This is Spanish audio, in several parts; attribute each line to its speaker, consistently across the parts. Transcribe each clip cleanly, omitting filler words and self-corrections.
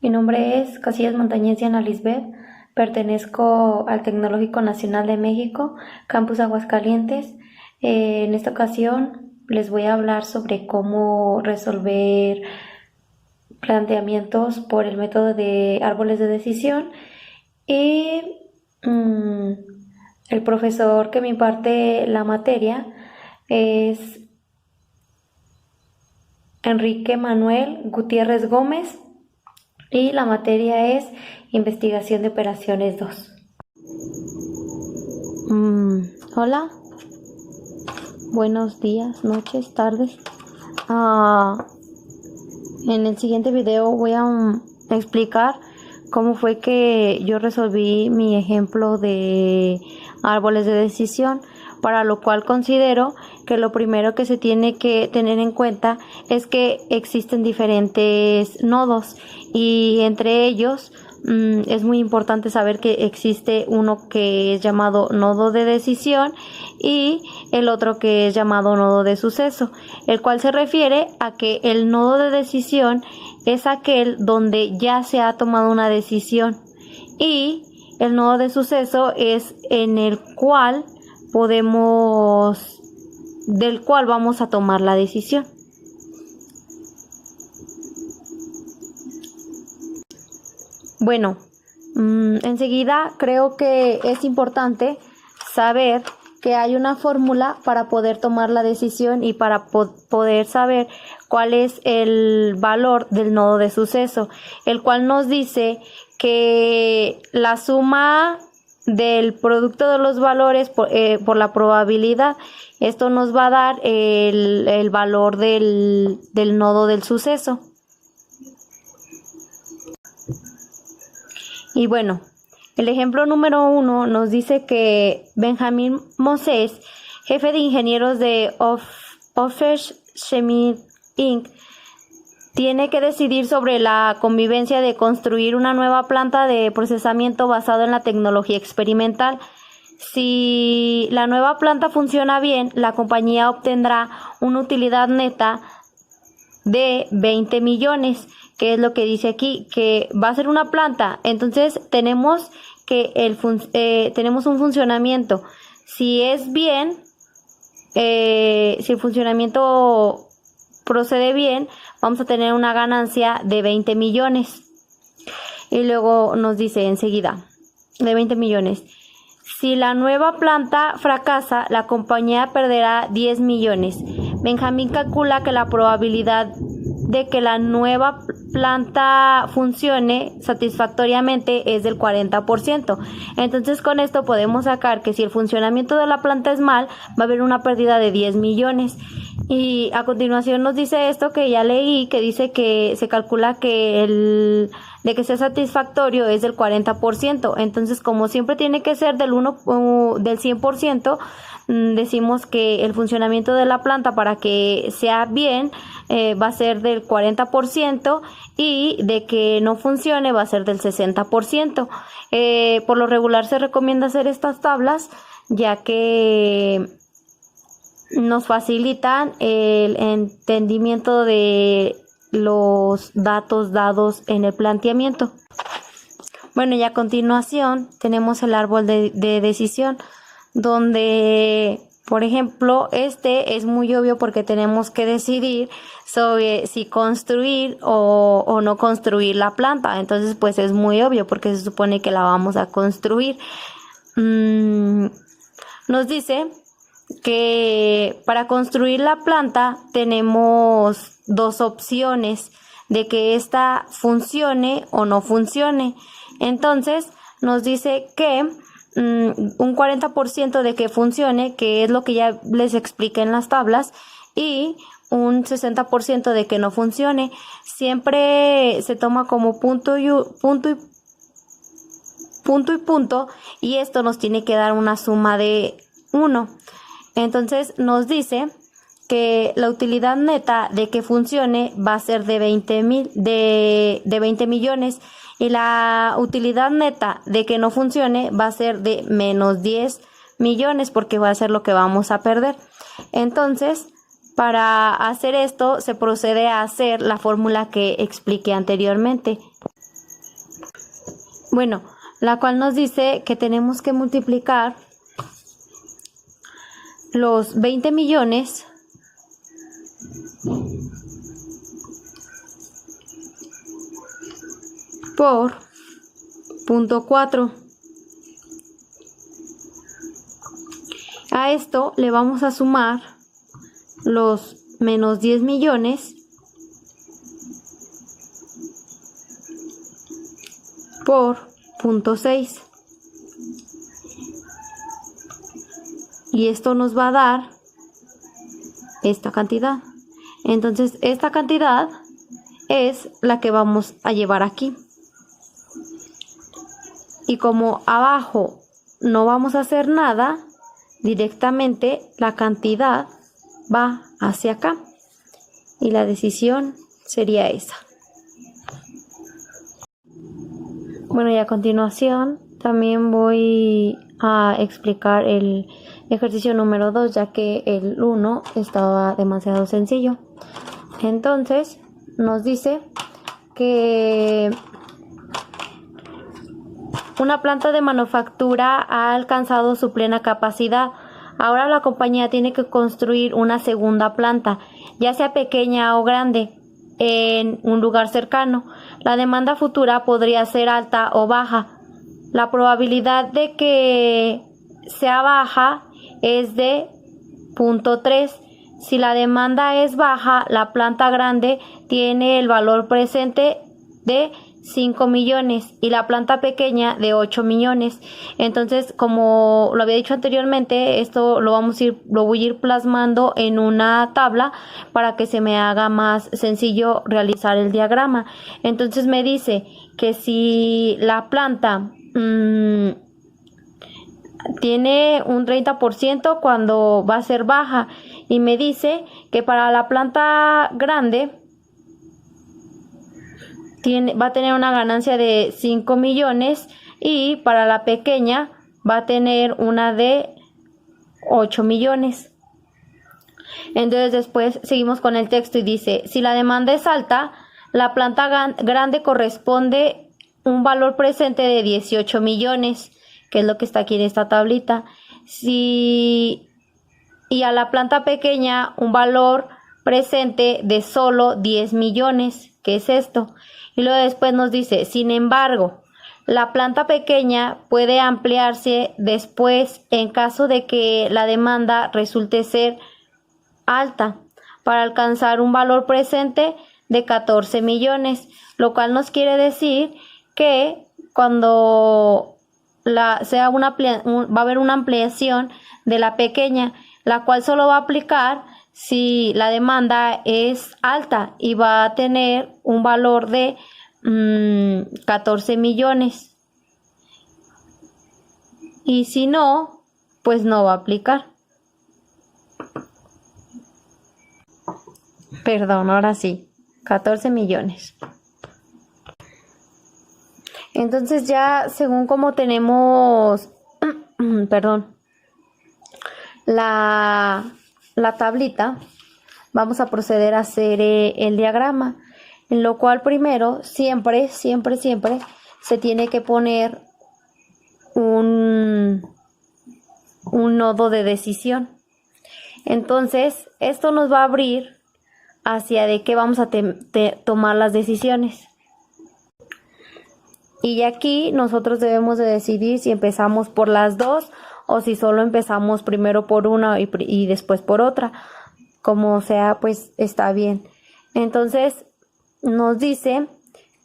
Speaker 1: Mi nombre es Casillas Montañez Diana Lisbeth, pertenezco al Tecnológico Nacional de México, Campus Aguascalientes. En esta ocasión les voy a hablar sobre cómo resolver planteamientos por el método de árboles de decisión y el profesor que me imparte la materia es Enrique Manuel Gutiérrez Gómez y la materia es Investigación de Operaciones 2. Hola, buenos días, noches, tardes. En el siguiente video voy a explicar cómo fue que yo resolví mi ejemplo de árboles de decisión, para lo cual considero que lo primero que se tiene que tener en cuenta es que existen diferentes nodos y entre ellos es muy importante saber que existe uno que es llamado nodo de decisión y el otro que es llamado nodo de suceso, el cual se refiere a que el nodo de decisión es aquel donde ya se ha tomado una decisión y el nodo de suceso es en el cual del cual vamos a tomar la decisión. Bueno, enseguida creo que es importante saber que hay una fórmula para poder tomar la decisión y para poder saber cuál es el valor del nodo de suceso, el cual nos dice que la suma del producto de los valores por la probabilidad, esto nos va a dar el valor del nodo del suceso. Y bueno, el ejemplo número 1 nos dice que Benjamin Moses, jefe de ingenieros de Office Chemie Inc., tiene que decidir sobre la conveniencia de construir una nueva planta de procesamiento basado en la tecnología experimental. Si la nueva planta funciona bien, la compañía obtendrá una utilidad neta de 20 millones, que es lo que dice aquí, que va a ser una planta. Entonces tenemos que tenemos un funcionamiento. Si es bien, si el funcionamiento procede bien, vamos a tener una ganancia de 20 millones. Y luego nos dice enseguida, de 20 millones. Si la nueva planta fracasa, la compañía perderá 10 millones. Benjamín calcula que la probabilidad de que la nueva planta funcione satisfactoriamente es del 40%. Entonces con esto podemos sacar que si el funcionamiento de la planta es mal, va a haber una pérdida de 10 millones. Y a continuación nos dice esto que ya leí, que dice que se calcula que de que sea satisfactorio es del 40%. Entonces, como siempre tiene que ser del 100%, decimos que el funcionamiento de la planta para que sea bien va a ser del 40% y de que no funcione va a ser del 60%. Por lo regular se recomienda hacer estas tablas ya que nos facilitan el entendimiento de los datos dados en el planteamiento. Bueno, y a continuación tenemos el árbol de decisión, donde, por ejemplo, este es muy obvio porque tenemos que decidir sobre si construir o no construir la planta. Entonces, pues es muy obvio porque se supone que la vamos a construir. Nos dice que para construir la planta tenemos dos opciones de que ésta funcione o no funcione. Entonces nos dice que un 40% de que funcione, que es lo que ya les expliqué en las tablas, y un 60% de que no funcione. Siempre se toma como punto y punto, y esto nos tiene que dar una suma de 1. Entonces nos dice que la utilidad neta de que funcione va a ser de 20 millones y la utilidad neta de que no funcione va a ser de menos 10 millones porque va a ser lo que vamos a perder. Entonces, para hacer esto se procede a hacer la fórmula que expliqué anteriormente. Bueno, la cual nos dice que tenemos que multiplicar los 20 millones por 0.4. A esto le vamos a sumar los menos 10 millones por 0.6. Y esto nos va a dar esta cantidad. Entonces, esta cantidad es la que vamos a llevar aquí. Y como abajo no vamos a hacer nada, directamente la cantidad va hacia acá. Y la decisión sería esa. Bueno, y a continuación también voy a explicar el ejercicio número 2, ya que el 1 estaba demasiado sencillo. Entonces, nos dice que una planta de manufactura ha alcanzado su plena capacidad. Ahora la compañía tiene que construir una segunda planta, ya sea pequeña o grande, en un lugar cercano. La demanda futura podría ser alta o baja. La probabilidad de que sea baja es de 0.3. Si la demanda es baja, la planta grande tiene el valor presente de 5 millones y la planta pequeña de 8 millones. Entonces, como lo había dicho anteriormente, esto lo voy a ir plasmando en una tabla para que se me haga más sencillo realizar el diagrama. Entonces me dice que si la planta tiene un 30% cuando va a ser baja, y me dice que para la planta grande va a tener una ganancia de 5 millones y para la pequeña va a tener una de 8 millones. Entonces después seguimos con el texto y dice, si la demanda es alta, la planta grande corresponde un valor presente de 18 millones, que es lo que está aquí en esta tablita. Y a la planta pequeña un valor presente de solo 10 millones, que es esto. Y luego después nos dice, sin embargo, la planta pequeña puede ampliarse después en caso de que la demanda resulte ser alta, para alcanzar un valor presente de 14 millones, lo cual nos quiere decir que cuando va a haber una ampliación de la pequeña, la cual solo va a aplicar si la demanda es alta y va a tener un valor de 14 millones. Y si no, pues no va a aplicar. Perdón, ahora sí, 14 millones. Entonces ya según como tenemos, perdón, la tablita, vamos a proceder a hacer el diagrama, en lo cual primero siempre se tiene que poner un nodo de decisión. Entonces esto nos va a abrir hacia de qué vamos a tomar las decisiones. Y aquí nosotros debemos de decidir si empezamos por las dos o si solo empezamos primero por una y después por otra. Como sea, pues está bien. Entonces nos dice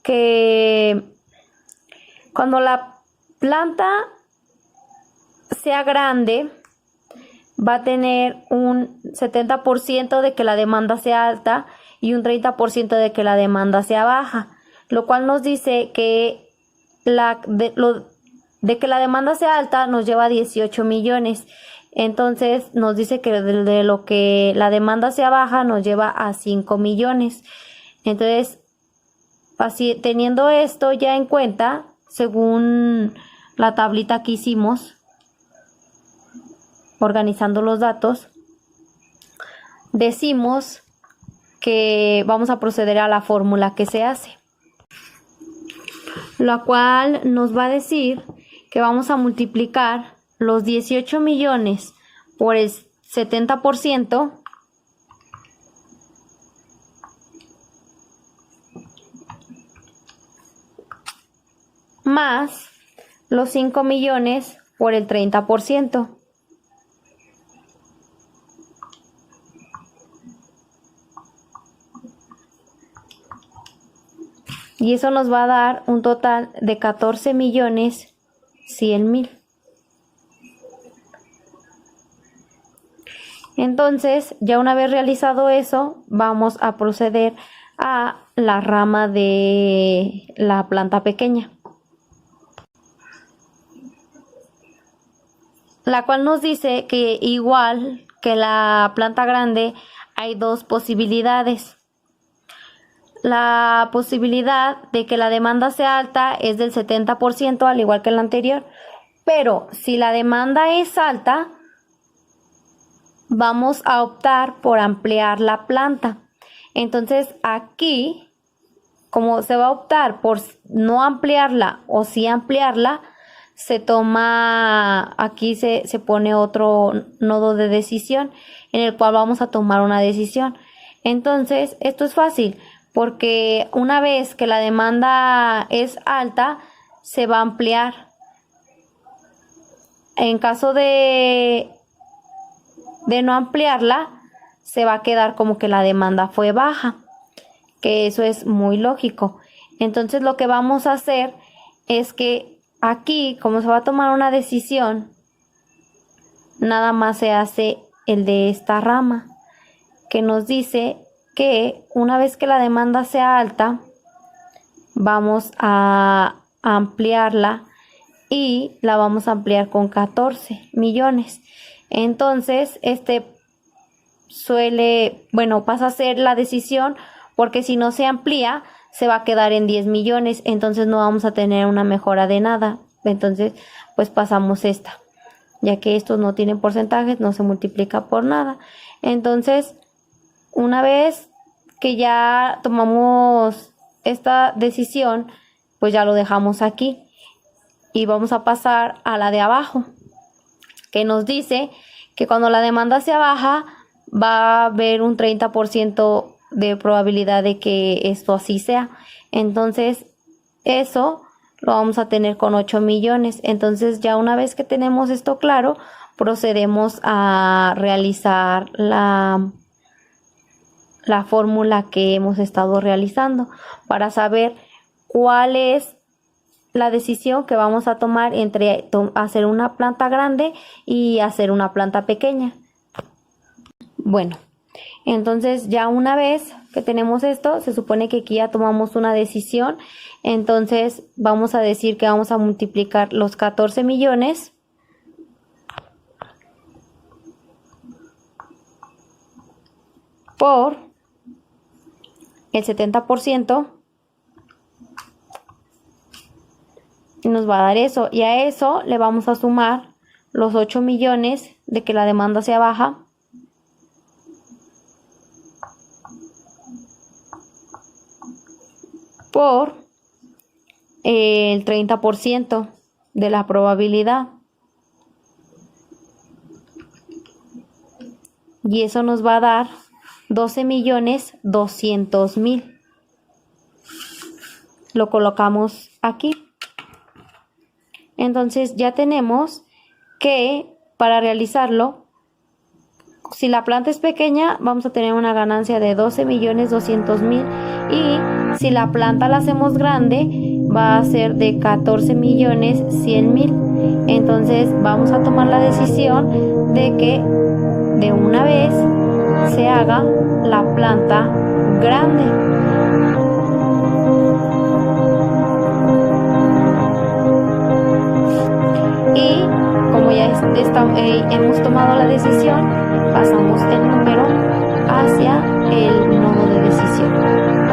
Speaker 1: que cuando la planta sea grande, va a tener un 70% de que la demanda sea alta y un 30% de que la demanda sea baja, lo cual nos dice que de que la demanda sea alta nos lleva a 18 millones. Entonces nos dice que de lo que la demanda sea baja nos lleva a 5 millones. Entonces, así teniendo esto ya en cuenta, según la tablita que hicimos, organizando los datos, decimos que vamos a proceder a la fórmula que se hace. lo cual nos va a decir que vamos a multiplicar los 18 millones por el 70% más los 5 millones por el 30%. Y eso nos va a dar un total de 14 millones 100 mil. Entonces, ya una vez realizado eso, vamos a proceder a la rama de la planta pequeña, la cual nos dice que igual que la planta grande hay dos posibilidades. La posibilidad de que la demanda sea alta es del 70%, al igual que la anterior, pero si la demanda es alta, vamos a optar por ampliar la planta. Entonces aquí, como se va a optar por no ampliarla o sí ampliarla, se toma, aquí se pone otro nodo de decisión en el cual vamos a tomar una decisión. Entonces esto es fácil porque una vez que la demanda es alta, se va a ampliar. En caso de no ampliarla, se va a quedar como que la demanda fue baja, que eso es muy lógico. Entonces lo que vamos a hacer es que aquí, como se va a tomar una decisión, nada más se hace el de esta rama, que nos dice que una vez que la demanda sea alta, vamos a ampliarla y la vamos a ampliar con 14 millones. Entonces, pasa a ser la decisión, porque si no se amplía, se va a quedar en 10 millones, entonces no vamos a tener una mejora de nada. Entonces, pues pasamos esta, ya que estos no tienen porcentajes, no se multiplica por nada. Entonces, una vez que ya tomamos esta decisión, pues ya lo dejamos aquí y vamos a pasar a la de abajo, que nos dice que cuando la demanda sea baja, va a haber un 30% de probabilidad de que esto así sea. Entonces, eso lo vamos a tener con 8 millones. Entonces, ya una vez que tenemos esto claro, procedemos a realizar la fórmula que hemos estado realizando para saber cuál es la decisión que vamos a tomar entre hacer una planta grande y hacer una planta pequeña. Bueno, entonces ya una vez que tenemos esto, se supone que aquí ya tomamos una decisión. Entonces vamos a decir que vamos a multiplicar los 14 millones por el 70%. Y nos va a dar eso. Y a eso le vamos a sumar los 8 millones de que la demanda sea baja. Por el 30% de la probabilidad. Y eso nos va a dar 12.200.000. Lo colocamos aquí. Entonces ya tenemos que para realizarlo, si la planta es pequeña, vamos a tener una ganancia de 12.200.000, y si la planta la hacemos grande, va a ser de 14.100.000. Entonces vamos a tomar la decisión de que de una vez se haga la planta grande. Y como ya hemos tomado la decisión, pasamos el número hacia el nodo de decisión.